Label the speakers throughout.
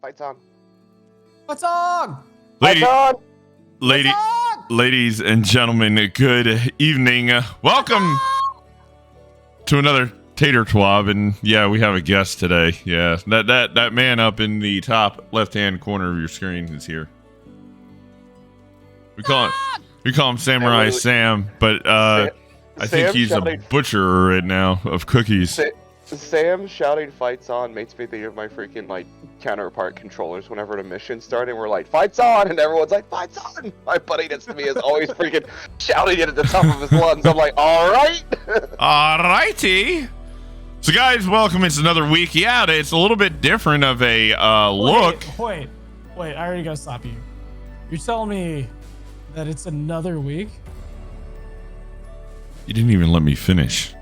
Speaker 1: Fights on.
Speaker 2: What's on?
Speaker 3: Ladies and gentlemen, good evening. Welcome to another Tater TWAB, and yeah, we have a guest today. Yeah, that man up in the top left-hand corner of your screen is here. We call him Samurai Sam, but I think he's a butcher right now of cookies.
Speaker 1: Sam shouting "fights on" makes me think of my freaking counterpart controllers whenever the mission's starting. We're like "fights on" and everyone's like "fights on." My buddy next to me is always freaking shouting it at the top of his lungs. I'm like, all right.
Speaker 3: Alrighty. So guys, welcome. It's another week. Yeah, it's a little bit different of a look.
Speaker 2: Wait, I already gotta stop you. You're telling me that it's another week?
Speaker 3: You didn't even let me finish.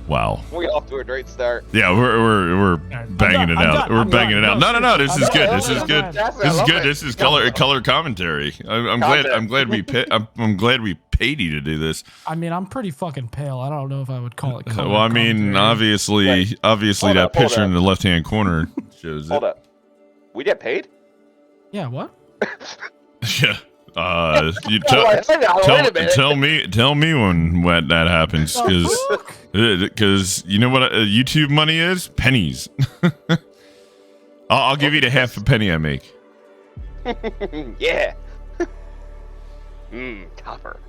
Speaker 3: Wow.
Speaker 1: We off to a great start.
Speaker 3: Yeah, we're banging it out. We're banging it out. No. This is good. This is good. This is good. This is color commentary. I'm glad we paid you to do this.
Speaker 2: I mean, I'm pretty fucking pale. I don't know if I would call it color.
Speaker 3: Well, I mean, obviously that picture in the left-hand corner shows it.
Speaker 1: Hold up. We get paid?
Speaker 2: Yeah. What?
Speaker 3: Yeah. You tell me when that happens, because you know what YouTube money is? Pennies. I'll give you the half a penny I make.
Speaker 1: Yeah. Copper.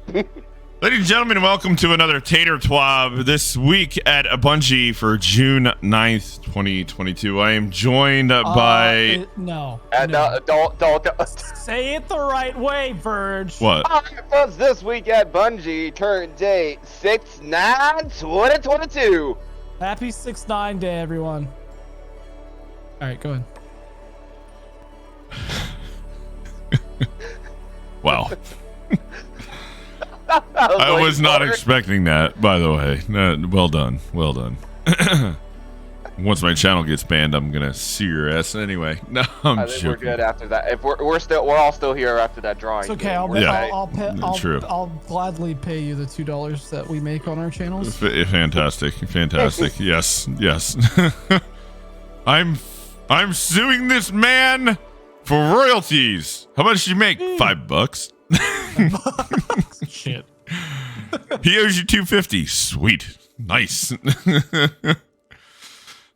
Speaker 3: Ladies and gentlemen, welcome to another Tater TWAB this week at Bungie for June 9th, 2022. I am joined by...
Speaker 1: No.
Speaker 2: Don't. Say it the right way, Verge.
Speaker 3: What?
Speaker 1: Folks, this week at Bungie, turn date 6/9/2022.
Speaker 2: Happy 6/9 day, everyone. All right, go ahead.
Speaker 3: Wow. I was not expecting that, by the way. Well done. Once my channel gets banned, I'm gonna sue your ass anyway. No,
Speaker 1: I think we're good after that. If we're all still here after that drawing.
Speaker 2: It's okay. I'll gladly pay you the $2 that we make on our channels.
Speaker 3: Fantastic. Yes. I'm suing this man for royalties. How much do you make? $5.
Speaker 2: Shit.
Speaker 3: He owes you $250. Sweet. Nice.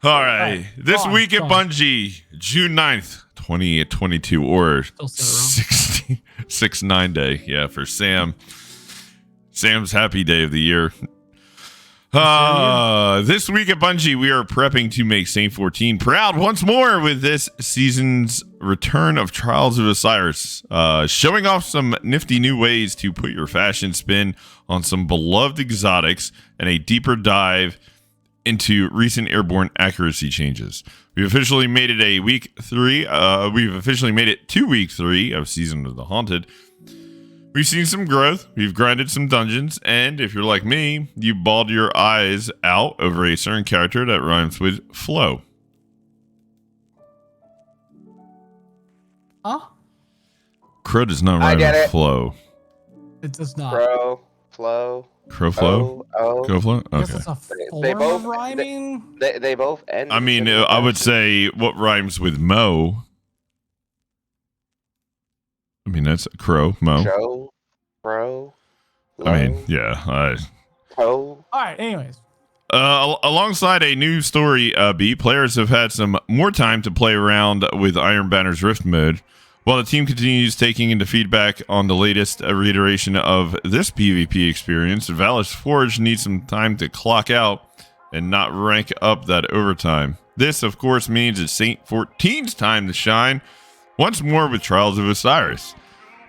Speaker 3: All right. This week at Bungie, June 9th, 2022, or 6/9 day. Yeah, for Sam. Sam's happy day of the year. This week at Bungie, we are prepping to make Saint 14 proud once more with this season's return of Trials of Osiris, showing off some nifty new ways to put your fashion spin on some beloved exotics and a deeper dive into recent Airborne accuracy changes. We've officially made it to week 3 of Season of the Haunted. We've seen some growth, we've grinded some dungeons, and if you're like me, you bawled your eyes out over a certain character that rhymes with flow.
Speaker 2: Huh?
Speaker 3: Crow does not rhyme with flow.
Speaker 2: It does not.
Speaker 1: Flow.
Speaker 3: Crow flow? Crow flow? Okay.
Speaker 2: It's a form of rhyming?
Speaker 1: They both end.
Speaker 3: I mean, I would say what rhymes with mow. I mean, that's crow, mo.
Speaker 1: Joe, crow.
Speaker 3: I mean, yeah.
Speaker 1: Toe.
Speaker 2: All right, anyways.
Speaker 3: Alongside a new story beat, players have had some more time to play around with Iron Banner's Rift mode. While the team continues taking into feedback on the latest reiteration of this PvP experience, Valis Forge needs some time to clock out and not rank up that overtime. This, of course, means it's Saint 14's time to shine once more with Trials of Osiris.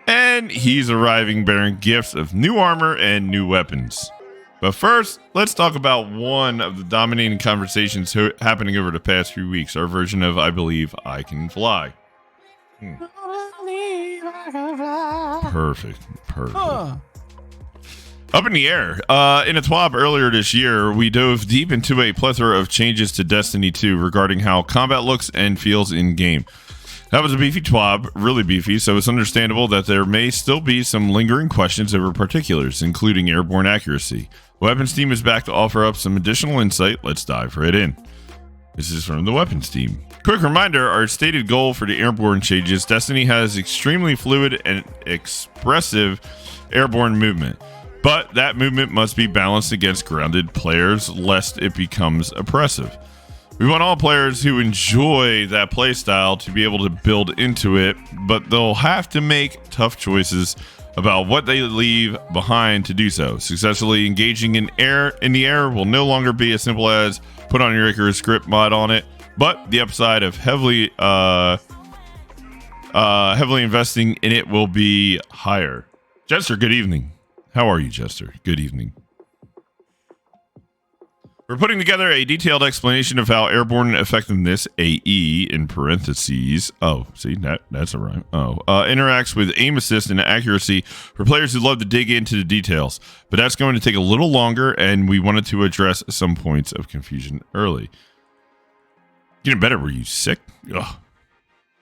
Speaker 3: And he's arriving bearing gifts of new armor and new weapons. But first, let's talk about one of the dominating conversations happening over the past few weeks, our version of I Believe I Can Fly. Perfect.
Speaker 2: Huh.
Speaker 3: Up in the air. In a TWAB earlier this year, we dove deep into a plethora of changes to Destiny 2 regarding how combat looks and feels in-game. That was a beefy TWAB, really beefy, so it's understandable that there may still be some lingering questions over particulars, including airborne accuracy. Weapons team is back to offer up some additional insight. Let's dive right in. This is from the weapons team. Quick reminder, our stated goal for the airborne changes, Destiny has extremely fluid and expressive airborne movement, but that movement must be balanced against grounded players lest it becomes oppressive. We want all players who enjoy that playstyle to be able to build into it, but they'll have to make tough choices about what they leave behind to do so. Successfully engaging in the air will no longer be as simple as put on your Icarus script mod on it, but the upside of heavily investing in it will be higher. Jester, good evening. How are you, Jester? Good evening. We're putting together a detailed explanation of how airborne effectiveness, AE in parentheses, that's a rhyme, interacts with aim assist and accuracy for players who love to dig into the details. But that's going to take a little longer, and we wanted to address some points of confusion early. Getting better, were you sick? Ugh.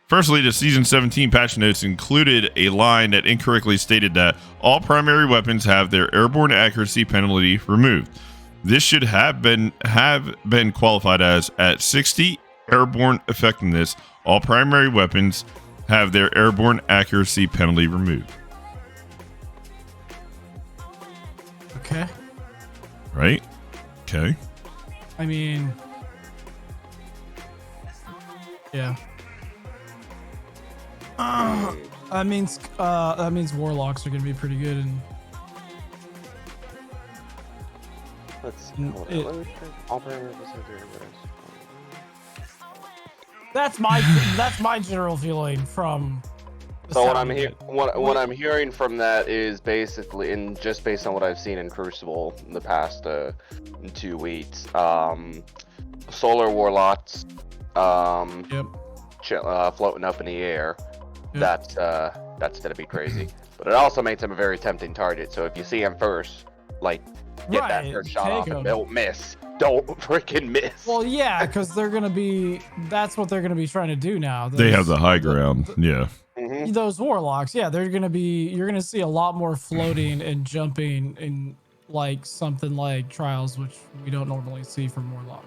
Speaker 3: Firstly, the Season 17 patch notes included a line that incorrectly stated that all primary weapons have their airborne accuracy penalty removed. This should have been qualified as at 60 airborne effectiveness, all primary weapons have their airborne accuracy penalty removed.
Speaker 2: Okay.
Speaker 3: Right? Okay.
Speaker 2: I mean, yeah. That means warlocks are gonna be pretty good, and that's my general feeling from.
Speaker 1: So what I'm hearing from that is basically, and just based on what I've seen in Crucible in the past 2 weeks, solar warlocks, floating up in the air. Yep. That's gonna be crazy. But it also makes him a very tempting target. So if you see him first, like, get that first shot off and don't miss. Don't freaking miss.
Speaker 2: Well, yeah, because that's what they're gonna be trying to do now.
Speaker 3: They have the high ground. Yeah.
Speaker 2: Mm-hmm. Those warlocks, yeah, you're gonna see a lot more floating and jumping in like something like Trials, which we don't normally see from warlocks.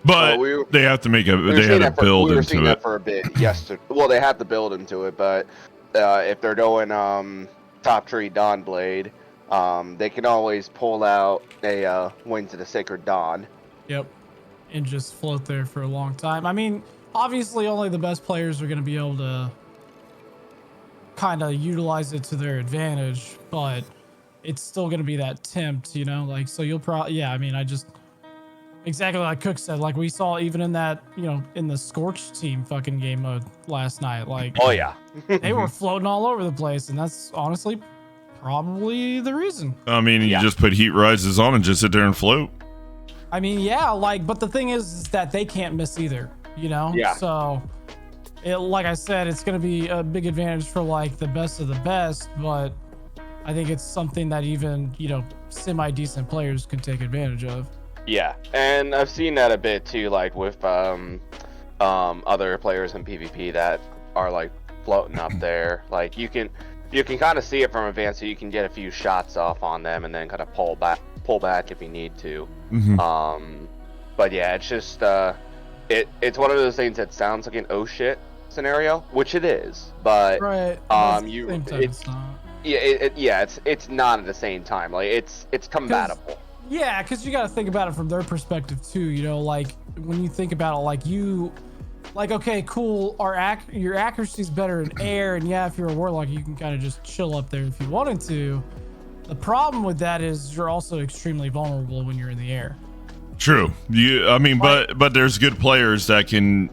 Speaker 3: But they have to make they have to build
Speaker 1: we were
Speaker 3: into
Speaker 1: seeing
Speaker 3: it.
Speaker 1: That for a bit yesterday. Well, they have to build into it, but if they're going top tree Dawn Blade, they can always pull out a Wings of the Sacred Dawn.
Speaker 2: Yep, and just float there for a long time. I mean, obviously, only the best players are going to be able to kind of utilize it to their advantage, but it's still going to be that tempt, you know. Like, so you'll probably, yeah. I mean, exactly like Cook said, like we saw even in that, in the Scorched team fucking game mode last night. Like,
Speaker 1: oh yeah,
Speaker 2: they were floating all over the place, and that's honestly probably the reason.
Speaker 3: I mean, you just put heat rises on and just sit there and float.
Speaker 2: I mean, yeah, like, but the thing is that they can't miss either, Yeah. So, like I said, it's going to be a big advantage for like the best of the best, but I think it's something that even, semi-decent players can take advantage of.
Speaker 1: Yeah, and I've seen that a bit too, like with other players in PvP that are like floating up there. Like you can kind of see it from advance, so you can get a few shots off on them and then kind of pull back if you need to.
Speaker 3: Mm-hmm.
Speaker 1: But yeah, it's just it's one of those things that sounds like an oh shit scenario, which it is, but
Speaker 2: right.
Speaker 1: It's not at the same time. Like it's compatible.
Speaker 2: Yeah, because you got to think about it from their perspective too. Like when you think about it, okay, cool. Your accuracy's better in air, and yeah, if you're a warlock, you can kind of just chill up there if you wanted to. The problem with that is you're also extremely vulnerable when you're in the air.
Speaker 3: True. But there's good players that can.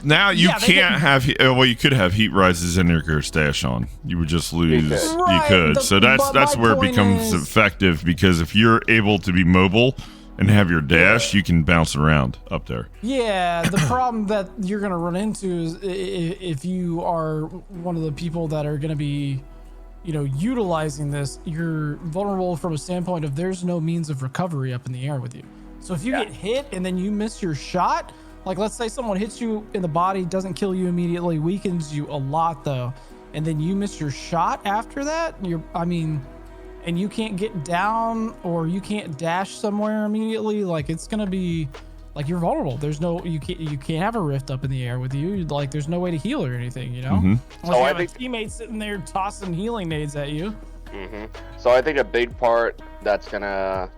Speaker 3: Now you can't have. Well, you could have heat rises in your stash on. You would just lose. You could. So that's where it becomes effective, because if you're able to be mobile and have your dash, you can bounce around up there.
Speaker 2: Yeah. The problem that you're gonna run into is if you are one of the people that are gonna be, utilizing this, you're vulnerable from a standpoint of there's no means of recovery up in the air with you. So if you get hit and then you miss your shot, like let's say someone hits you in the body, doesn't kill you immediately, weakens you a lot though, and then you miss your shot after that, and you can't get down or you can't dash somewhere immediately, like it's gonna be like you're vulnerable. There's no you can't have a rift up in the air with you. Like there's no way to heal or anything, you know.
Speaker 3: Mm-hmm.
Speaker 2: Unless you have a teammate sitting there tossing healing nades at you.
Speaker 1: Mm-hmm. So I think a big part that's gonna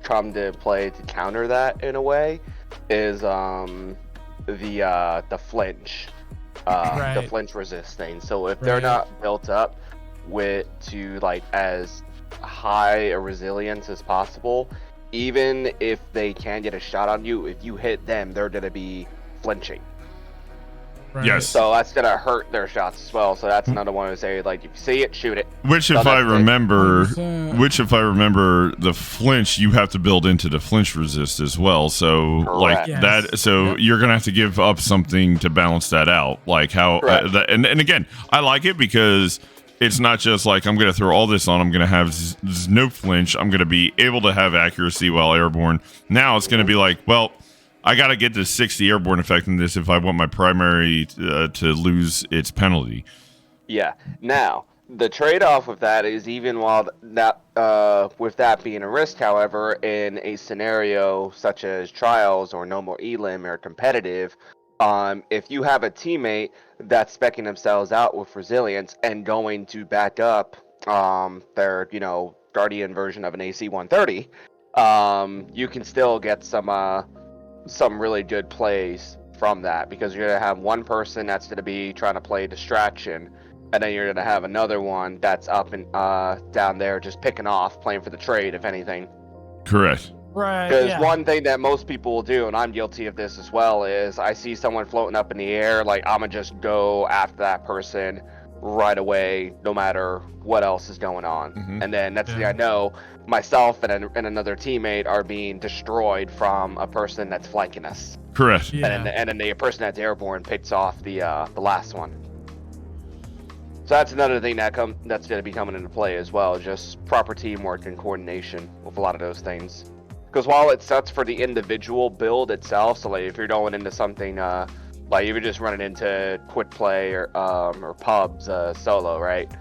Speaker 1: come to play to counter that in a way is the flinch, the flinch resist thing. So if they're not built up to like as high a resilience as possible, even if they can get a shot on you, if you hit them, they're gonna be flinching.
Speaker 2: Right.
Speaker 3: Yes.
Speaker 1: So that's gonna hurt their shots as well. So that's another one to say, like, if you see it, shoot it.
Speaker 3: Which, if I remember, the flinch you have to build into the flinch resist as well. So
Speaker 1: Correct.
Speaker 3: like that. So you're gonna have to give up something to balance that out. Like how, and again, I like it because it's not just like I'm gonna throw all this on. I'm gonna have no flinch. I'm gonna be able to have accuracy while airborne. Now it's gonna be like, well, I got to get to 60 airborne effectiveness if I want my primary to lose its penalty.
Speaker 1: Yeah. Now, the trade-off with that is even while that, with that being a risk, however, in a scenario such as trials or no more elim or competitive, if you have a teammate that's speccing themselves out with resilience and going to back up their, Guardian version of an AC 130, you can still get some really good plays from that, because you're going to have one person that's going to be trying to play distraction, and then you're going to have another one that's up and down there just picking off, playing for the trade, if anything.
Speaker 3: Correct.
Speaker 2: Right.
Speaker 1: Because one thing that most people will do, and I'm guilty of this as well, is I see someone floating up in the air, like, I'm going to just go after that person right away, no matter what else is going on. Mm-hmm. And then next thing I know, myself and another teammate are being destroyed from a person that's flanking us.
Speaker 3: Correct.
Speaker 1: Yeah. And then the person that's airborne picks off the last one. So that's another thing that's going to be coming into play as well, just proper teamwork and coordination with a lot of those things. Because while it sucks for the individual build itself, so like if you're going into something like if you're just running into quick play or pubs solo, right?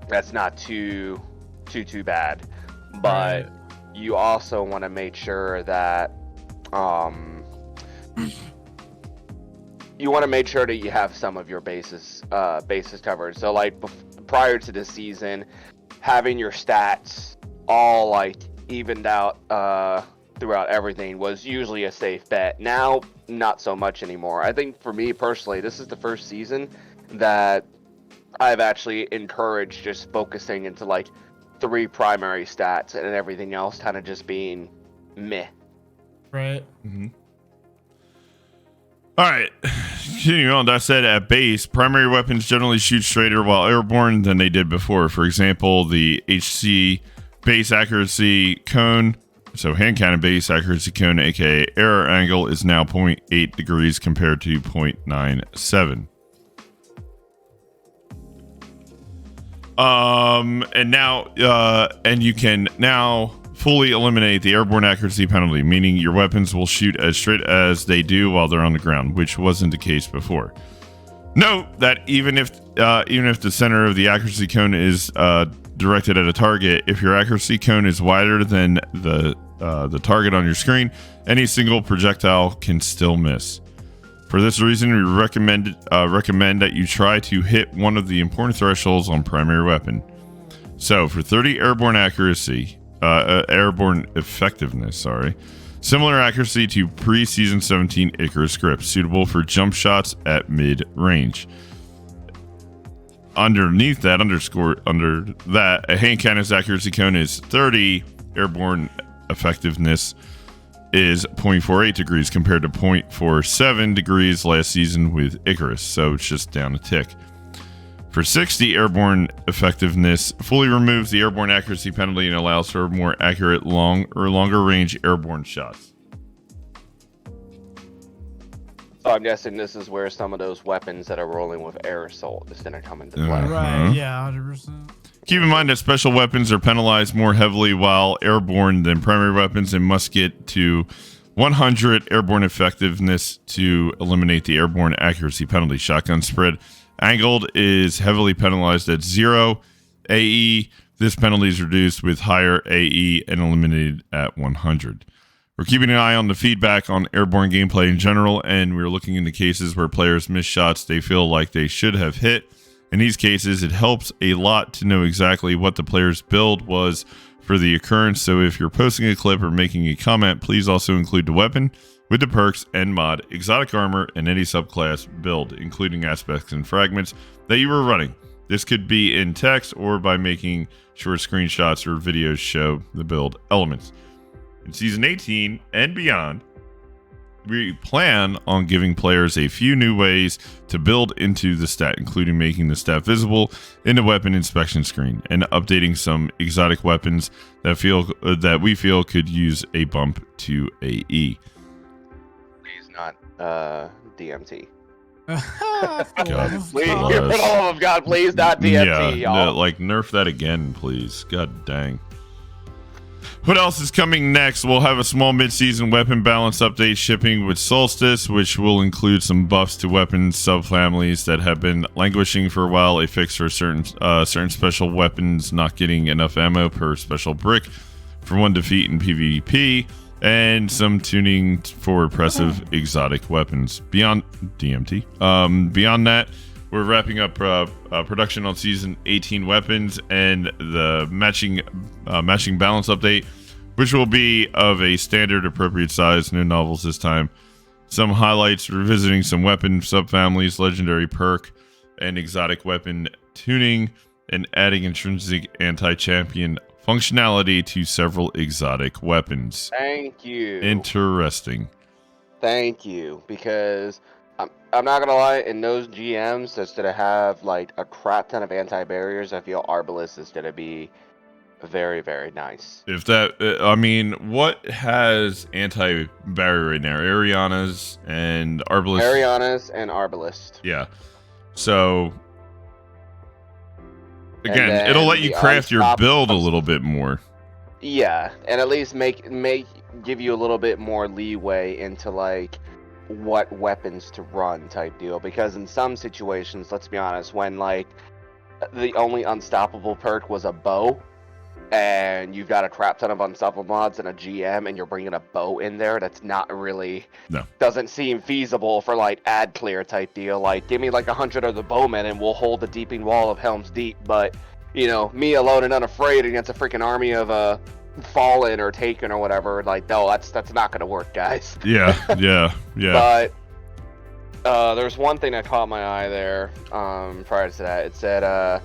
Speaker 1: That's not too bad, but you also want to make sure that you have some of your bases covered. So like prior to the season, having your stats all like evened out throughout everything was usually a safe bet. Now, not so much anymore. I think for me personally, this is the first season that I've actually encouraged just focusing into like 3 primary stats and everything else kind of just being meh.
Speaker 2: Right.
Speaker 3: Mm-hmm. All right. Continuing on, that said, at base, primary weapons generally shoot straighter while airborne than they did before. For example, the HC base accuracy cone, so hand cannon base accuracy cone, aka error angle, is now 0.8 degrees compared to 0.97. And you can now fully eliminate the airborne accuracy penalty, meaning your weapons will shoot as straight as they do while they're on the ground, which wasn't the case before. Note that even if the center of the accuracy cone is directed at a target, if your accuracy cone is wider than the target on your screen, any single projectile can still miss. For this reason, we recommend that you try to hit one of the important thresholds on primary weapon. So for 30 airborne effectiveness, similar accuracy to pre-season 17 Icarus script, suitable for jump shots at mid-range. Under that, a hand cannon's accuracy cone is 30, airborne effectiveness is 0.48 degrees compared to 0.47 degrees last season with Icarus, so it's just down a tick. For 60, airborne effectiveness fully removes the airborne accuracy penalty and allows for more accurate longer range airborne shots.
Speaker 1: So I'm guessing this is where some of those weapons that are rolling with air assault is going to come into play.
Speaker 2: Right, yeah, 100%.
Speaker 3: Keep in mind that special weapons are penalized more heavily while airborne than primary weapons and must get to 100 airborne effectiveness to eliminate the airborne accuracy penalty. Shotgun spread angled is heavily penalized at 0 AE. This penalty is reduced with higher AE and eliminated at 100. We're keeping an eye on the feedback on Airborne gameplay in general, and we're looking into cases where players miss shots they feel like they should have hit. In these cases, it helps a lot to know exactly what the player's build was for the occurrence, so if you're posting a clip or making a comment, please also include the weapon with the perks and mod, exotic armor, and any subclass build, including aspects and fragments that you were running. This could be in text or by making sure screenshots or videos show the build elements. In Season 18 and beyond, we plan on giving players a few new ways to build into the stat, including making the stat visible in the weapon inspection screen and updating some exotic weapons that we feel could use a bump to AE.
Speaker 1: Please not DMT.
Speaker 3: God,
Speaker 1: Please, for the love of God, please not DMT, y'all.
Speaker 3: Yeah, like nerf that again, please. God dang. What else is coming next? We'll have a small mid-season weapon balance update shipping with Solstice, which will include some buffs to weapons subfamilies that have been languishing for a while, a fix for certain special weapons not getting enough ammo per special brick for one defeat in PvP, and some tuning for oppressive exotic weapons beyond DMT. Beyond that, we're wrapping up production on Season 18 weapons and the matching balance update, which will be of a standard appropriate size, no novels this time. Some highlights, revisiting some weapon subfamilies, legendary perk, and exotic weapon tuning, and adding intrinsic anti-champion functionality to several exotic weapons.
Speaker 1: Thank you.
Speaker 3: Interesting.
Speaker 1: Thank you, because I'm not gonna lie, in those GMs that's gonna have like a crap ton of anti-barriers, I feel Arbalest is gonna be very, very nice.
Speaker 3: If that, I mean, what has anti-barrier right now? Ariana's and Arbalest.
Speaker 1: Ariana's and Arbalest.
Speaker 3: Yeah. So again,
Speaker 1: then
Speaker 3: it'll let you
Speaker 1: the
Speaker 3: craft your build a little bit more.
Speaker 1: Yeah, and at least give you a little bit more leeway into like what weapons to run type deal, because in some situations, let's be honest, when like the only unstoppable perk was a bow and you've got a crap ton of unstoppable mods and a GM and you're bringing a bow in there, that's not really, doesn't seem feasible for like ad clear type deal. Like, give me like 100 of the bowmen and we'll hold the deeping wall of Helm's Deep, but you know, me alone and unafraid against a freaking army of Fallen or Taken or whatever, like, no, that's not gonna work, guys.
Speaker 3: Yeah.
Speaker 1: But there's one thing that caught my eye there prior to that. It said a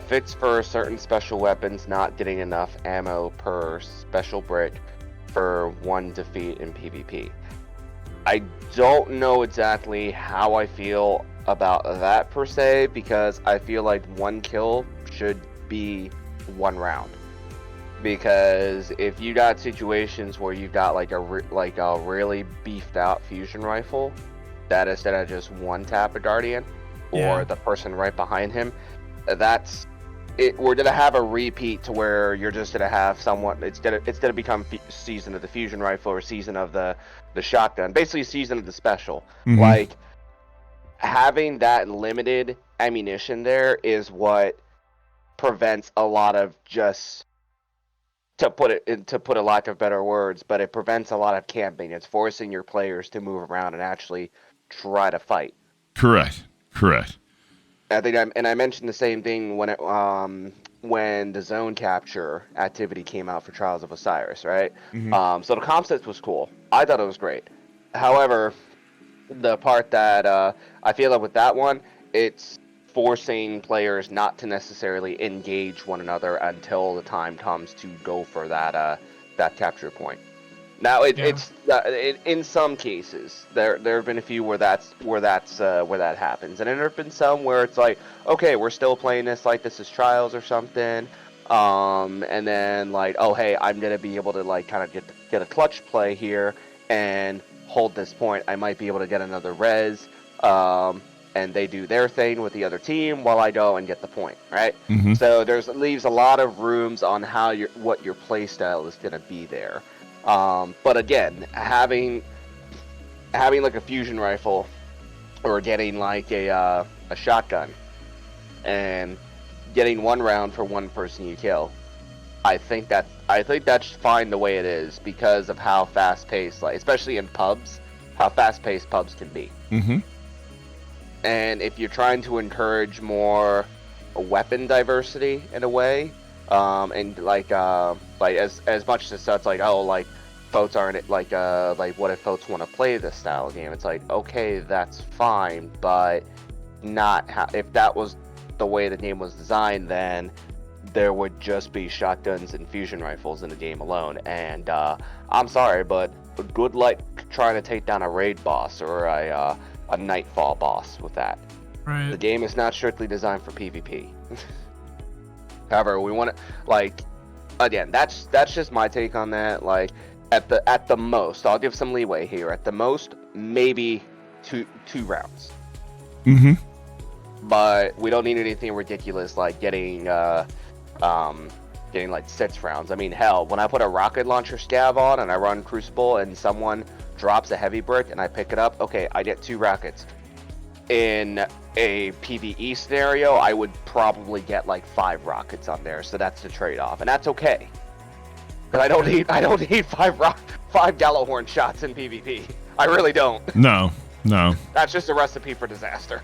Speaker 1: fix for certain special weapons not getting enough ammo per special brick for one defeat in PvP. I don't know exactly how I feel about that per se, because I feel like one kill should be one round. Because if you got situations where you've got like a really beefed out fusion rifle that instead of just one tap a guardian or the person right behind him, that's it. We're gonna have a repeat to where you're just gonna have someone. It's gonna become season of the fusion rifle or season of the shotgun, basically season of the special.
Speaker 3: Mm-hmm.
Speaker 1: Like having that limited ammunition there is what prevents a lot of just. To put a lack of better words, but it prevents a lot of camping. It's forcing your players to move around and actually try to fight.
Speaker 3: Correct.
Speaker 1: I think I mentioned the same thing when the zone capture activity came out for Trials of Osiris, right?
Speaker 3: Mm-hmm.
Speaker 1: So the concept was cool. I thought it was great. However, the part that I feel like with that one, it's forcing players not to necessarily engage one another until the time comes to go for that capture point. Now it's in some cases there have been a few where that happens, and then there have been some where it's like, okay, we're still playing this like this is Trials or something, and then like, oh hey, I'm gonna be able to like kind of get a clutch play here and hold this point. I might be able to get another res. And they do their thing with the other team while I go and get the point, right?
Speaker 3: Mm-hmm.
Speaker 1: So leaves a lot of rooms on what your play style is gonna be there. But again, having like a fusion rifle or getting like a shotgun and getting one round for one person you kill, I think that's fine the way it is because of how fast paced, like especially in pubs, how fast paced pubs can be.
Speaker 3: Mm-hmm.
Speaker 1: And if you're trying to encourage more weapon diversity in a way, and like as much as it's like, oh, like folks aren't like what if folks want to play this style of game? It's like, okay, that's fine, but not if that was the way the game was designed, then there would just be shotguns and fusion rifles in the game alone. And I'm sorry, but good luck trying to take down a raid boss or a nightfall boss with that.
Speaker 2: Right.
Speaker 1: The game is not strictly designed for PvP. However, we want to, like, again, that's just my take on that. Like, at the most, I'll give some leeway here. At the most, maybe two rounds.
Speaker 3: Mm-hmm.
Speaker 1: But we don't need anything ridiculous like getting like 6 rounds. I mean, hell, when I put a rocket launcher scav on and I run Crucible and someone drops a heavy brick and I pick it up, okay, I get 2 rockets. In a PvE scenario, I would probably get like 5 rockets on there, so that's the trade-off, and that's okay. But I don't need 5 Gallowhorn shots in PvP. I really don't.
Speaker 3: No.
Speaker 1: That's just a recipe for disaster.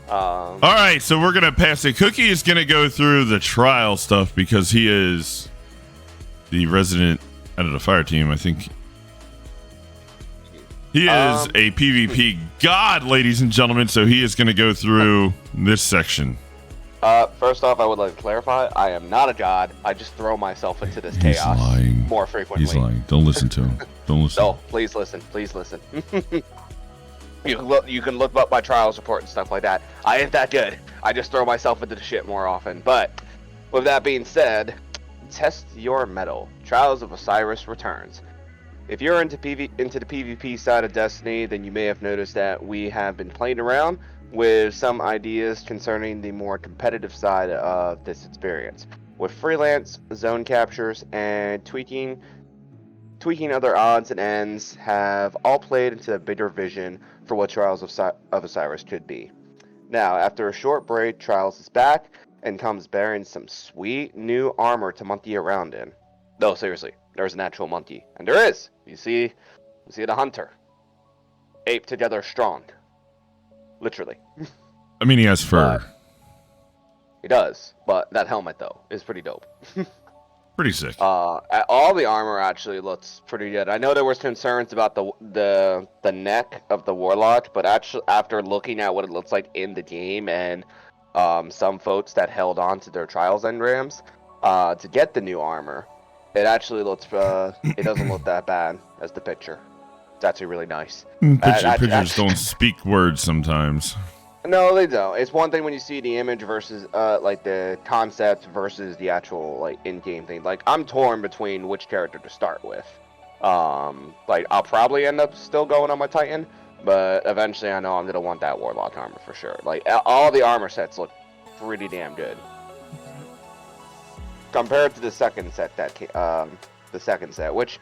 Speaker 3: All right, so we're gonna pass it. Cookie is gonna go through the trial stuff because he is the resident out of the fire team. I think he is a PvP god, ladies and gentlemen. So he is gonna go through this section.
Speaker 1: First off, I would like to clarify: I am not a god. I just throw myself into this
Speaker 3: He's
Speaker 1: chaos
Speaker 3: lying.
Speaker 1: more frequently.
Speaker 3: He's lying. Don't listen to him. Don't listen.
Speaker 1: No, please listen. Please listen. You can look up my trials report and stuff like that. I ain't that good. I just throw myself into the shit more often. But with that being said, test your mettle. Trials of Osiris returns. If you're into the PvP side of Destiny, then you may have noticed that we have been playing around with some ideas concerning the more competitive side of this experience, with freelance, zone captures, and tweaking other odds and ends have all played into a bigger vision for what Trials of Osiris could be. Now, after a short break, Trials is back and comes bearing some sweet new armor to monkey around in. No, seriously, there's an actual monkey. And there is! You see the hunter. Ape together strong. Literally.
Speaker 3: I mean, he has fur.
Speaker 1: He does, but that helmet, though, is pretty dope.
Speaker 3: Pretty sick.
Speaker 1: All the armor actually looks pretty good. I know there was concerns about the neck of the Warlock, but actually, after looking at what it looks like in the game and some folks that held on to their Trials engrams to get the new armor, it actually looks it doesn't look that bad as the picture. It's actually really nice.
Speaker 3: Pictures don't speak words sometimes.
Speaker 1: No, they don't. It's one thing when you see the image versus like the concept versus the actual like in-game thing. Like I'm torn between which character to start with. Like I'll probably end up still going on my Titan, but eventually I know I'm gonna want that Warlock armor for sure. Like all the armor sets look pretty damn good compared to the second set which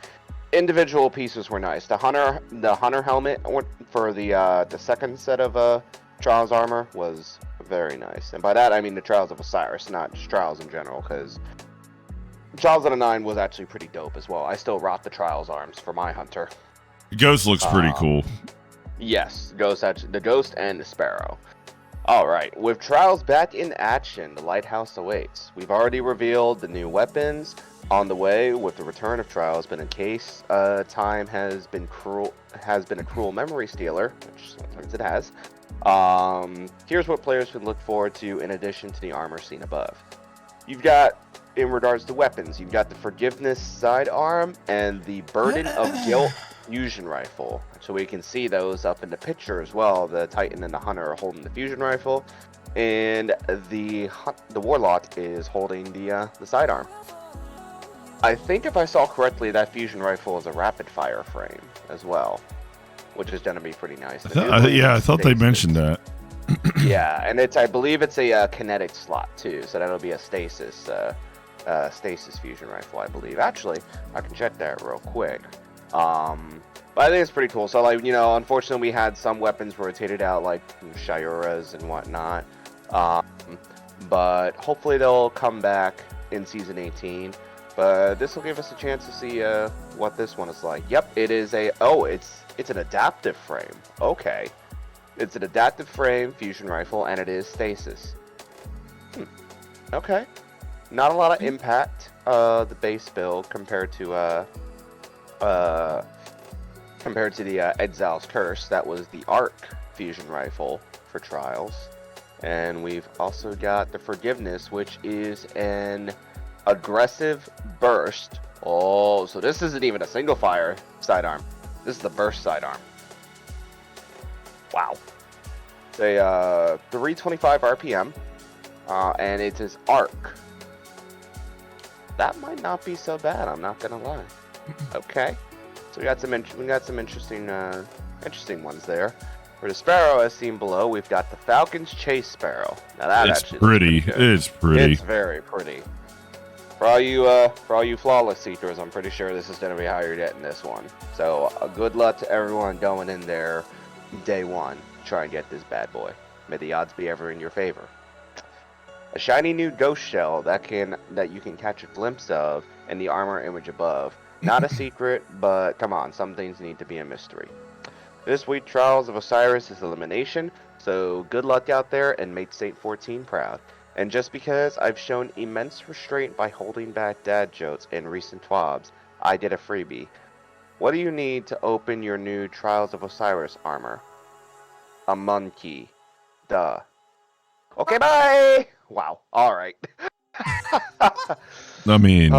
Speaker 1: individual pieces were nice. The hunter helmet for the second set of Trials armor was very nice, and by that I mean the Trials of Osiris, not just Trials in general, because Trials of the 9 was actually pretty dope as well. I still rock the Trials arms for my hunter.
Speaker 3: The Ghost looks pretty cool.
Speaker 1: Yes, the Ghost and the Sparrow. Alright, with Trials back in action, the Lighthouse awaits. We've already revealed the new weapons on the way with the return of Trials, but in case time has been a cruel memory stealer, which sometimes it has, here's what players can look forward to in addition to the armor seen above. You've got, in regards to weapons, you've got the Forgiveness sidearm and the Burden of Guilt fusion rifle. So we can see those up in the picture as well. The Titan and the Hunter are holding the fusion rifle, and the Warlock is holding the sidearm. I think if I saw correctly, that fusion rifle is a rapid fire frame as well, which is going to be pretty nice.
Speaker 3: I thought they mentioned that.
Speaker 1: Yeah, and I believe it's a kinetic slot too, so that'll be a stasis fusion rifle, I believe. Actually, I can check that real quick. But I think it's pretty cool. So, like, unfortunately, we had some weapons rotated out, like Shiuras and whatnot. But hopefully they'll come back in Season 18. But this will give us a chance to see what this one is like. Yep, it is a... Oh, it's an adaptive frame. Okay. It's an adaptive frame fusion rifle, and it is stasis. Okay. Not a lot of impact, the base build, compared to the Exil's Curse. That was the Arc fusion rifle for Trials. And we've also got the Forgiveness, which is an aggressive burst. Oh, so this isn't even a single fire sidearm. This is the burst sidearm. Wow. It's a 325 RPM, and it is arc. That might not be so bad. I'm not gonna lie. Okay, so we got some interesting ones there. For the Sparrow, as seen below, we've got the Falcon's Chase Sparrow. Now that
Speaker 3: It's
Speaker 1: actually
Speaker 3: pretty.
Speaker 1: looks pretty good.
Speaker 3: It's pretty.
Speaker 1: It's very pretty. For all you flawless seekers, I'm pretty sure this is going to be how you're getting this one. So good luck to everyone going in there day one. Try and get this bad boy. May the odds be ever in your favor. A shiny new ghost shell that you can catch a glimpse of in the armor image above. Not a secret, but come on, some things need to be a mystery. This week, Trials of Osiris is elimination, so good luck out there and make Saint 14 proud. And just because I've shown immense restraint by holding back dad jokes in recent TWABs, I did a freebie. What do you need to open your new Trials of Osiris armor? A monkey. Duh. Okay, bye! Wow, alright.
Speaker 3: I mean,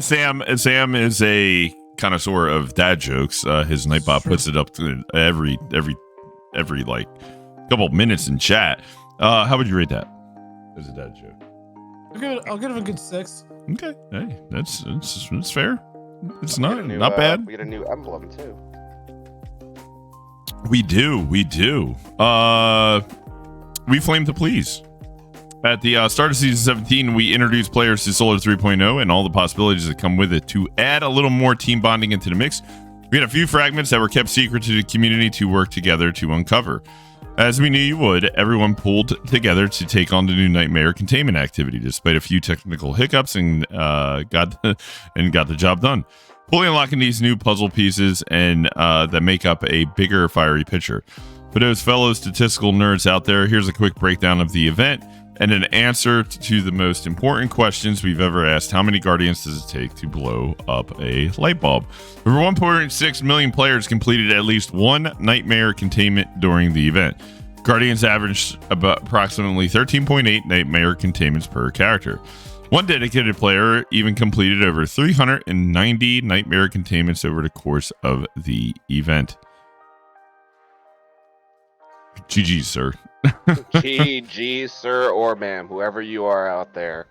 Speaker 3: Sam is a connoisseur of dad jokes. His Nightbot puts it up to every like couple minutes in chat. How would you rate that as a dad joke?
Speaker 2: I'll give it a good 6.
Speaker 3: Okay, hey, that's fair. It's not bad.
Speaker 1: We get a new emblem too.
Speaker 3: We do. We flame to please. At the start of Season 17, we introduced players to Solar 3.0 and all the possibilities that come with it. To add a little more team bonding into the mix, we had a few fragments that were kept secret to the community to work together to uncover. As we knew you would, everyone pulled together to take on the new Nightmare containment activity, despite a few technical hiccups, and got the job done. Fully unlocking these new puzzle pieces and that make up a bigger, fiery picture. For those fellow statistical nerds out there, here's a quick breakdown of the event and an answer to the most important questions we've ever asked. How many Guardians does it take to blow up a light bulb? Over 1.6 million players completed at least one Nightmare containment during the event. Guardians averaged about approximately 13.8 Nightmare containments per character. One dedicated player even completed over 390 Nightmare containments over the course of the event. GG, sir.
Speaker 1: GG, sir or ma'am, whoever you are out there.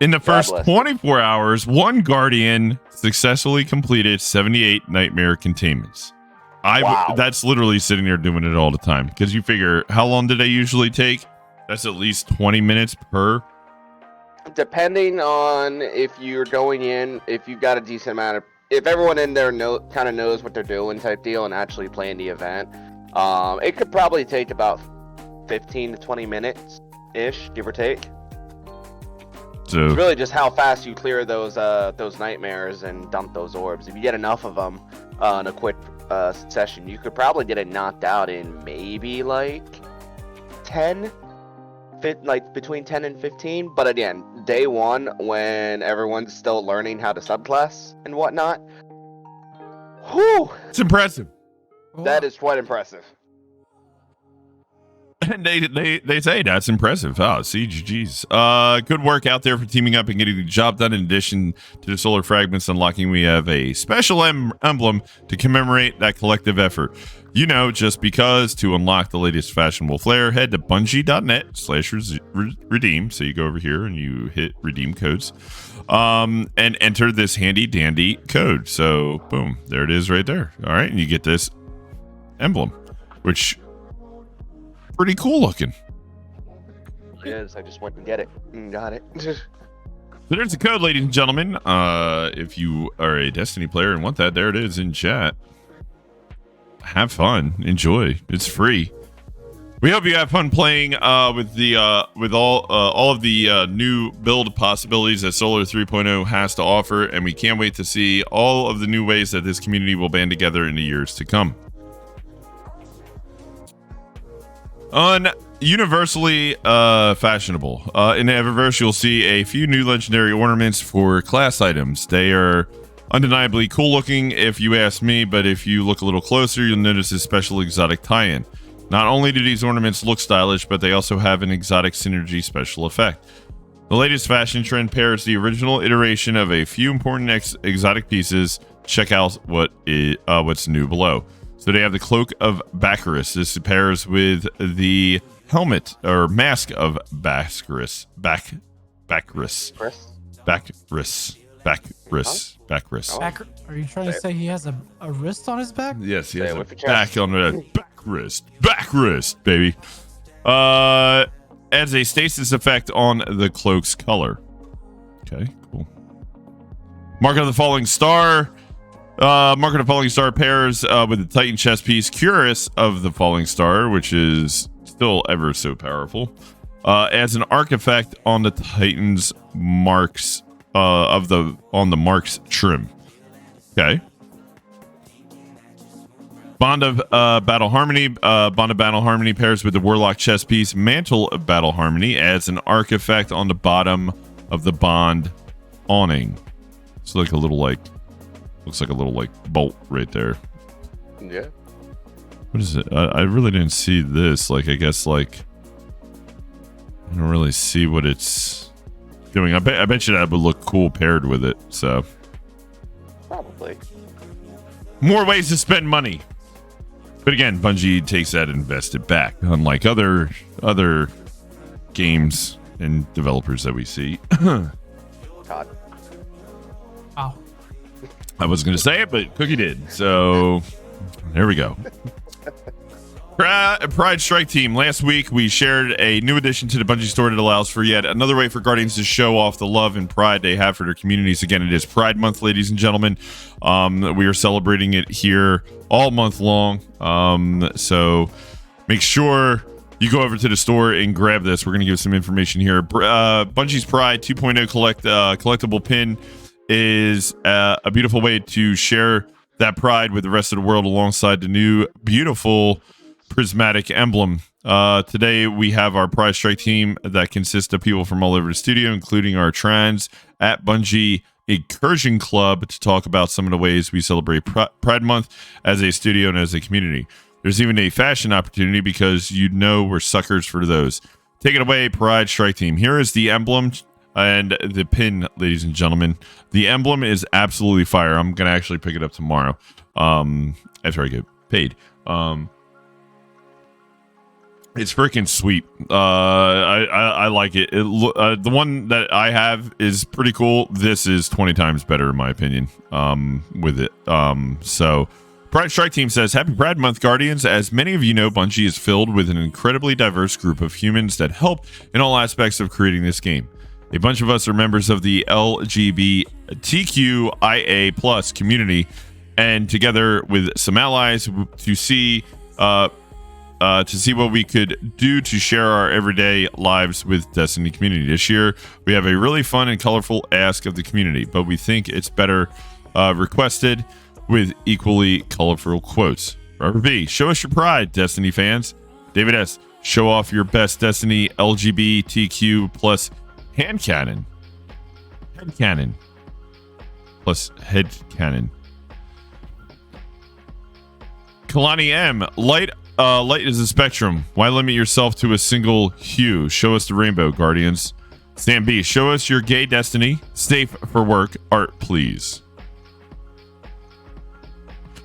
Speaker 3: In the first 24 hours, one Guardian successfully completed 78 Nightmare containments.
Speaker 1: Wow.
Speaker 3: That's literally sitting there doing it all the time. Because you figure, how long do they usually take? That's at least 20 minutes per.
Speaker 1: Depending on if you're going in, if you've got a decent amount of, if everyone in there kind of knows what they're doing type deal and actually playing the event, it could probably take about 15 to 20 minutes ish, give or take.
Speaker 3: So
Speaker 1: it's really just how fast you clear those nightmares and dump those orbs. If you get enough of them in a quick session, you could probably get it knocked out in maybe like 10, like between 10 and 15. But again, day one, when everyone's still learning how to subclass and whatnot, whew,
Speaker 3: it's impressive.
Speaker 1: That is quite impressive.
Speaker 3: And they say that's impressive. Oh, CGG's. Good work out there for teaming up and getting the job done. In addition to the solar fragments unlocking, we have a special emblem to commemorate that collective effort. You know, just because to unlock the latest fashionable flair, head to bungie.net/redeem. So you go over here and you hit redeem codes, and enter this handy dandy code. So boom, there it is right there. All right, and you get this emblem, which pretty cool looking.
Speaker 1: It is. I just went and get it. Got it.
Speaker 3: So there's the code, ladies and gentlemen. If you are a Destiny player and want that, there it is in chat. Have fun. Enjoy. It's free. We hope you have fun playing with all of the new build possibilities that Solar 3.0 has to offer, and we can't wait to see all of the new ways that this community will band together in the years to come. Universally fashionable. In the Eververse, you'll see a few new legendary ornaments for class items. They are undeniably cool looking if you ask me, but if you look a little closer, you'll notice a special exotic tie-in. Not only do these ornaments look stylish, but they also have an exotic synergy special effect. The latest fashion trend pairs the original iteration of a few important exotic pieces. Check out what's new below. So they have the Cloak of Bacchus. This pairs with the helmet or mask of Bacchus. Bacchus.
Speaker 2: Are you trying to say he has a wrist on his back?
Speaker 3: Yes, he has a back on the back wrist, baby. Adds a stasis effect on the cloak's color. Okay, cool. Mark of the Falling Star. Mark of the Falling Star pairs with the Titan chest piece Curious of the Falling Star, which is still ever so powerful. Adds an arc effect on the Titan's marks on the marks trim. Okay. Bond of Battle Harmony. Bond of Battle Harmony pairs with the Warlock chest piece Mantle of Battle Harmony. Adds an arc effect on the bottom of the Bond awning. It's like a little looks like a little bolt right there.
Speaker 1: Yeah.
Speaker 3: What is it? I really didn't see this. I guess I don't really see what it's doing. I bet you that would look cool paired with it. So
Speaker 1: probably
Speaker 3: more ways to spend money. But again, Bungie takes that and invests it back, unlike other games and developers that we see.
Speaker 1: God.
Speaker 2: Wow.
Speaker 3: I wasn't going to say it, but Cookie did. So there we go. Pride Strike Team. Last week, we shared a new addition to the Bungie store that allows for yet another way for Guardians to show off the love and pride they have for their communities. Again, it is Pride Month, ladies and gentlemen. We are celebrating it here all month long. So make sure you go over to the store and grab this. We're going to give some information here. Bungie's Pride 2.0 collectible pin is a beautiful way to share that pride with the rest of the world alongside the new beautiful prismatic emblem. Today we have our Pride Strike team that consists of people from all over the studio, including our trans at Bungie Incursion Club, to talk about some of the ways we celebrate Pride Month as a studio and as a community. There's even a fashion opportunity because we're suckers for those. Take it away, Pride Strike team. Here is the emblem and the pin, ladies and gentlemen. The emblem is absolutely fire. I'm gonna actually pick it up tomorrow after I get paid. It's freaking sweet. I like it. The one that I have is pretty cool. This is 20 times better in my opinion. With it. So Pride Strike Team says, Happy Pride Month, Guardians. As many of you know, Bungie is filled with an incredibly diverse group of humans that help in all aspects of creating this game. A bunch of us are members of the LGBTQIA plus community, and together with some allies to see what we could do to share our everyday lives with Destiny community. This year, we have a really fun and colorful ask of the community, but we think it's better requested with equally colorful quotes. Robert B, show us your pride, Destiny fans. David S, show off your best Destiny LGBTQ plus hand cannon. Head cannon. Plus head cannon. Kalani M, light is a spectrum. Why limit yourself to a single hue? Show us the rainbow, Guardians. Sam B, show us your gay Destiny. Safe for work art, please.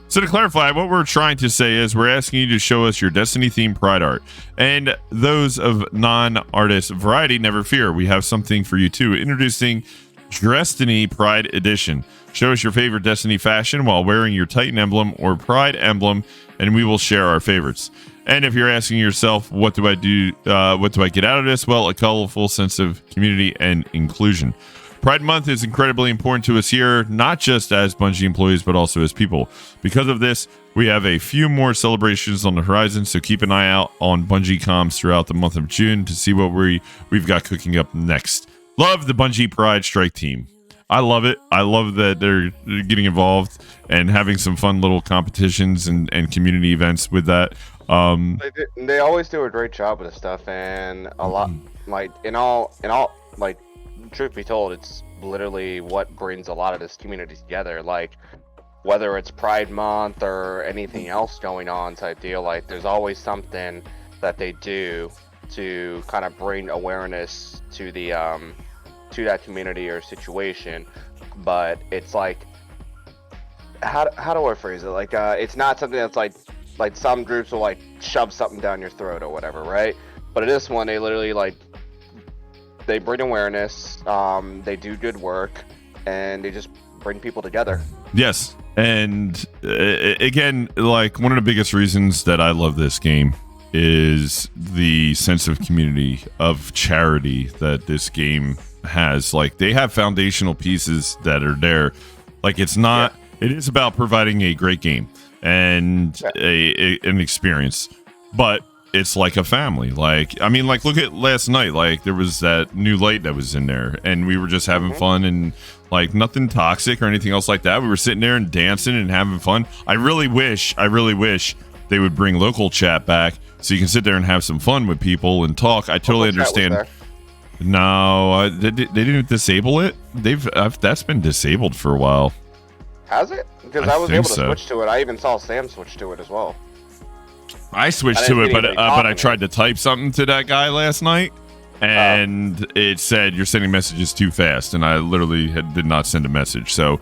Speaker 3: So to clarify, what we're trying to say is we're asking you to show us your Destiny-themed Pride art. And those of non-artist variety, never fear. We have something for you too. Introducing Destiny Pride Edition. Show us your favorite Destiny fashion while wearing your Titan emblem or Pride emblem, and we will share our favorites. And if you're asking yourself, what do I do? What do I get out of this? Well, a colorful sense of community and inclusion. Pride Month is incredibly important to us here, not just as Bungie employees, but also as people. Because of this, we have a few more celebrations on the horizon, so keep an eye out on Bungie comms throughout the month of June to see what we've got cooking up next. Love the Bungie Pride Strike team. I love it. I love that they're getting involved and having some fun little competitions and community events with that.
Speaker 1: They always do a great job with this stuff, and a lot, like, in all, like, truth be told, it's literally what brings a lot of this community together. Like, whether it's Pride Month or anything else going on type deal, like, there's always something that they do to kind of bring awareness to the to that community or situation. But it's like, how do I phrase it? Like, it's not something that's like some groups will like shove something down your throat or whatever, right? But in this one, they literally like, they bring awareness, they do good work, and they just bring people together.
Speaker 3: Yes, and again, like, one of the biggest reasons that I love this game is the sense of community, of charity that this game has. Like, they have foundational pieces that are there. Like, it's not, it is about providing a great game and an experience, but it's like a family. Like, I mean, like, look at last night. Like, there was that new light that was in there, and we were just having fun, and like, nothing toxic or anything else like that. We were sitting there and dancing and having fun. I really wish they would bring local chat back so you can sit there and have some fun with people and talk. I totally understand. No, they didn't disable it. That's been disabled for a while.
Speaker 1: Has it? Because I was able to switch to it. I even saw Sam switch to it as well.
Speaker 3: I switched to it, but I tried to type something to that guy last night, and it said you're sending messages too fast, and I literally did not send a message. So,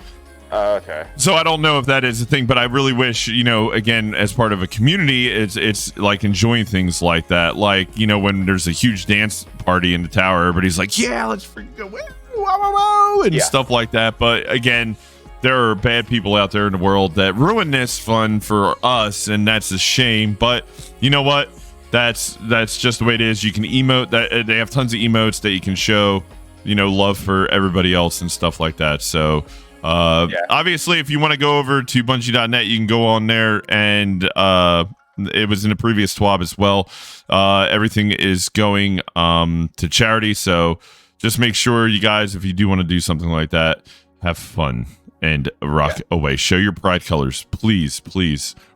Speaker 1: okay.
Speaker 3: So I don't know if that is a thing, but I really wish, again, as part of a community, it's like enjoying things like that. Like, when there's a huge dance party in the tower, everybody's like, yeah, let's freaking go, woo, and stuff like that. But again, there are bad people out there in the world that ruin this fun for us, and that's a shame. But you know what? That's just the way it is. You can emote. That they have tons of emotes that you can show, love for everybody else and stuff like that. So, obviously, if you want to go over to Bungie.net, you can go on there, and it was in a previous TWAB as well. Everything is going to charity, so just make sure you guys, if you do want to do something like that, have fun and rock away. Show your pride colors, please.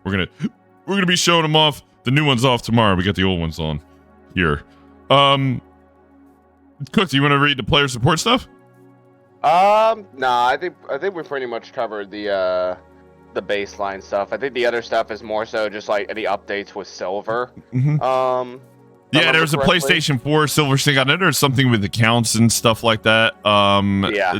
Speaker 3: We're gonna be showing them off. The new one's off tomorrow. We got the old ones on here. Cook, do you want to read the player support stuff?
Speaker 1: Nah, I think we pretty much covered the baseline stuff. I think the other stuff is more so just like any updates with Silver.
Speaker 3: Yeah, there was a PlayStation 4 Silver Sync. I know there's something with accounts and stuff like that.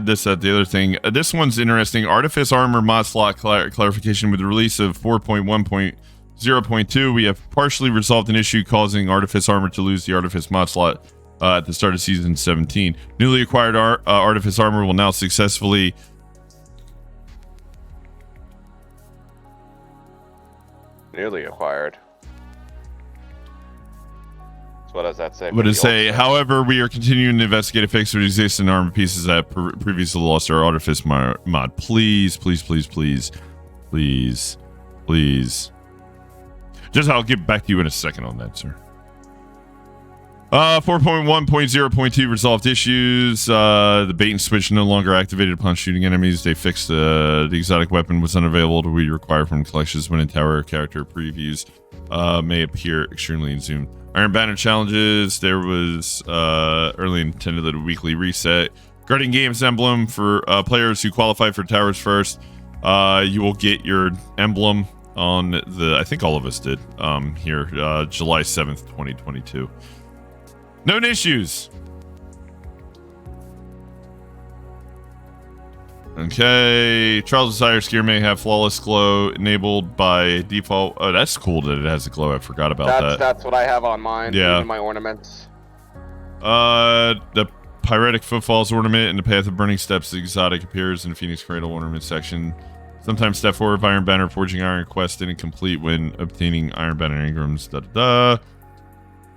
Speaker 3: This, that, the other thing. This one's interesting. Artifice Armor mod slot clarification with the release of 4.1.0.2. We have partially resolved an issue causing Artifice Armor to lose the Artifice mod slot at the start of Season 17. Newly acquired Artifice Armor will now successfully...
Speaker 1: Newly acquired. So what does that say?
Speaker 3: What does it say? However, we are continuing to investigate a fix that exists in armor pieces that previously lost our Artifice mod. Please. Just I'll get back to you in a second on that, sir. 4.1.0.2 resolved issues. The bait and switch no longer activated upon shooting enemies. They fixed the exotic weapon was unavailable to be required from collections when in tower character previews may appear extremely in zoom. Iron Banner challenges. There was early intended a weekly reset. Guardian Games emblem for players who qualify for towers first. You will get your emblem on I think all of us did here, July 7th, 2022. Known issues. Okay. Trials of Sire's gear may have flawless glow enabled by default. Oh, that's cool that it has a glow. I forgot about that.
Speaker 1: That's what I have on mine.
Speaker 3: Yeah.
Speaker 1: My ornaments.
Speaker 3: The Pyretic Footfalls ornament and the Path of Burning Steps exotic appears in the Phoenix Cradle ornament section. Sometimes step forward, Iron Banner, Forging Iron quest didn't complete when obtaining Iron Banner Ingrams. The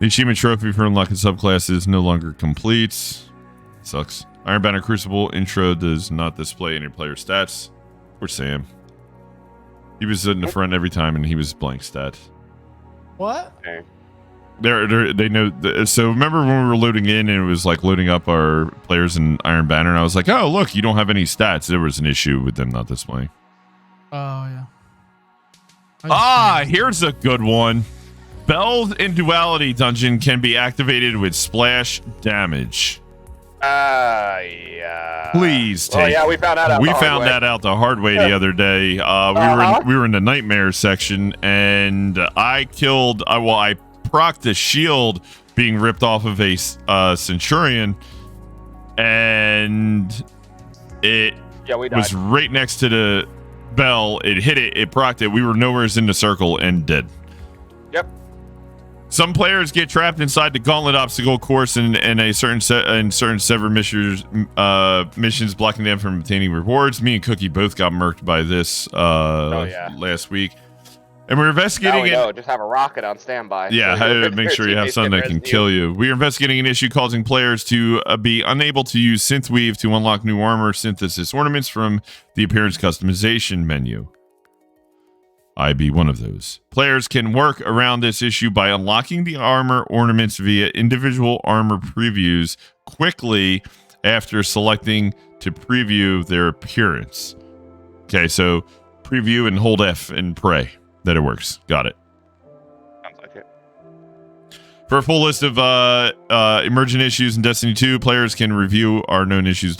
Speaker 3: achievement trophy for unlocking subclasses no longer completes. Sucks. Iron Banner Crucible intro does not display any player stats. Poor Sam. He was in the front every time, and he was blank stat.
Speaker 2: What?
Speaker 1: Okay.
Speaker 3: They know. So remember when we were loading in, and it was like loading up our players in Iron Banner, and I was like, "Oh, look, you don't have any stats." There was an issue with them not displaying.
Speaker 2: Oh yeah.
Speaker 3: Here's a good one. Bell's in Duality Dungeon can be activated with splash damage.
Speaker 1: Yeah.
Speaker 3: Please take.
Speaker 1: Oh yeah, we found that out.
Speaker 3: That out the hard way the other day. We were in the nightmare section, and I killed. I procced a shield being ripped off of a Centurion, and it was right next to the bell. It hit it. It procced it. We were nowhere in the circle and dead.
Speaker 1: Yep.
Speaker 3: Some players get trapped inside the gauntlet obstacle course in a certain sever missions, blocking them from obtaining rewards. Me and Cookie both got murked by this last week, and we're investigating it.
Speaker 1: Just have a rocket on standby.
Speaker 3: Yeah,
Speaker 1: so
Speaker 3: make sure you have something that can kill you. We are investigating an issue causing players to be unable to use Synthweave to unlock new armor synthesis ornaments from the appearance customization menu. I be one of those. Players can work around this issue by unlocking the armor ornaments via individual armor previews quickly after selecting to preview their appearance. Okay, so preview and hold F and pray that it works. Got it.
Speaker 1: Sounds like it.
Speaker 3: For a full list of emergent issues in Destiny 2, players can review our known issues.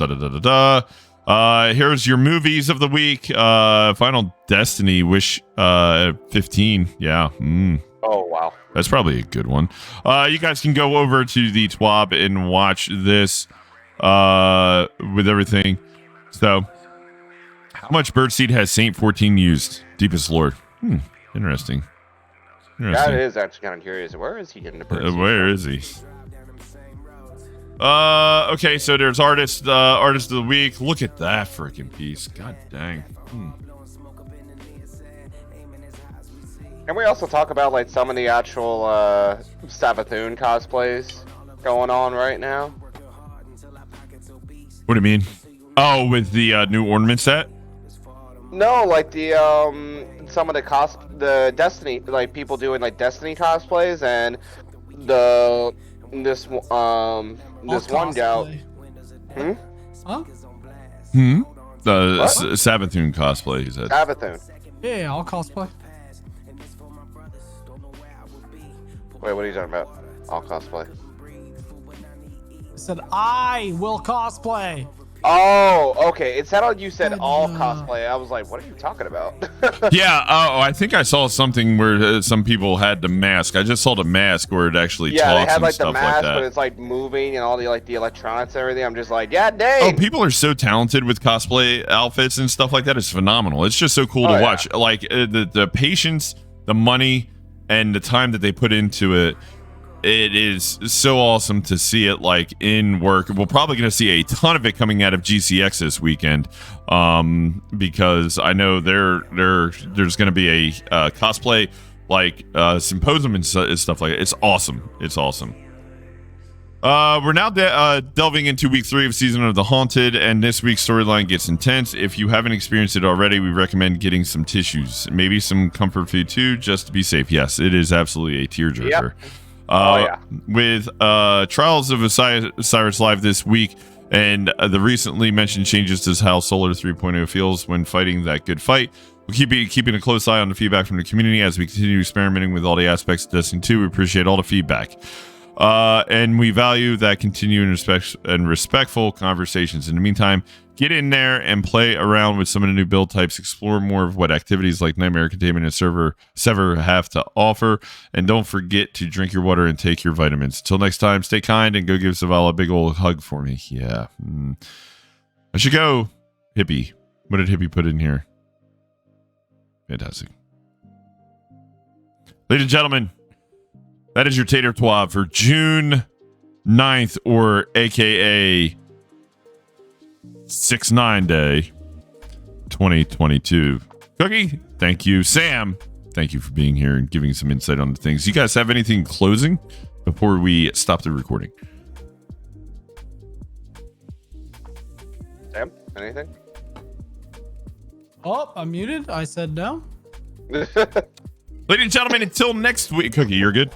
Speaker 3: Here's your movies of the week. Final Destiny Wish 15. Yeah.
Speaker 1: Oh, wow.
Speaker 3: That's probably a good one. You guys can go over to the TWAB and watch this with everything. So, how much Birdseed has Saint 14 used? Deepest Lord. Interesting.
Speaker 1: That is actually kind of curious. Where is he getting the Birdseed?
Speaker 3: Where is he? Okay, so there's artist of the week. Look at that freaking piece. God dang.
Speaker 1: Can we also talk about like some of the actual Savathun cosplays going on right now?
Speaker 3: What do you mean? Oh, with the new ornament set?
Speaker 1: No, like the some of the Destiny, like people doing like Destiny cosplays, and this one gal.
Speaker 2: Huh?
Speaker 3: The Savathun cosplay, he said.
Speaker 1: Savathun.
Speaker 2: Yeah, I'll cosplay.
Speaker 1: Wait, what are you talking about? All cosplay.
Speaker 2: I said I will cosplay.
Speaker 1: Oh, okay. It sounded like you said all cosplay. I was like, what are you talking about?
Speaker 3: Yeah. Oh, I think I saw something where some people had the mask. I just saw the mask where it actually talks
Speaker 1: they had like
Speaker 3: and stuff
Speaker 1: the mask,
Speaker 3: like that.
Speaker 1: but it's like moving and all the like the electronics and everything. I'm just like, yeah, dang.
Speaker 3: Oh, people are so talented with cosplay outfits and stuff like that. It's phenomenal. It's just so cool to watch. Like the patience, the money, and the time that they put into it. It is so awesome to see it like in work. We're probably going to see a ton of it coming out of GCX this weekend, because I know there's going to be a cosplay like symposium and stuff like that. It's awesome. It's awesome. We're now delving into week 3 of Season of the Haunted, and this week's storyline gets intense. If you haven't experienced it already, we recommend getting some tissues, maybe some comfort food too, just to be safe. Yes, it is absolutely a tearjerker.
Speaker 1: Yep.
Speaker 3: With Trials of Osiris live this week, and the recently mentioned changes to how Solar 3.0 feels when fighting that good fight. We'll keeping a close eye on the feedback from the community as we continue experimenting with all the aspects of Destiny 2. We appreciate all the feedback. And we value that continuing respectful conversations. In the meantime, get in there and play around with some of the new build types, explore more of what activities like Nightmare Containment and Sever have to offer, and don't forget to drink your water and take your vitamins. Until next time, stay kind and go give Zavala a big old hug for me. Yeah. I should go. Hippie. What did Hippie put in here? Fantastic. Ladies and gentlemen, that is your Tater TWAB for June 9th, or AKA 6/9 Day 2022. Cookie, thank you. Sam, thank you for being here and giving some insight on the things. You guys have anything closing before we stop the recording?
Speaker 1: Anything?
Speaker 2: Oh, I'm muted. I said no.
Speaker 3: Ladies and gentlemen, until next week. Cookie, you're good?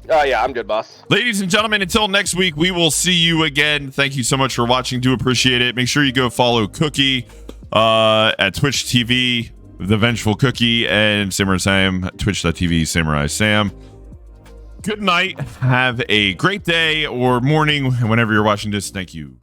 Speaker 1: Oh, yeah, I'm good, boss.
Speaker 3: Ladies and gentlemen, until next week, we will see you again. Thank you so much for watching. Do appreciate it. Make sure you go follow Cookie at Twitch TV, The Vengeful Cookie, and Samurai Sam, twitch.tv, Samurai Sam. Good night. Have a great day or morning whenever you're watching this. Thank you.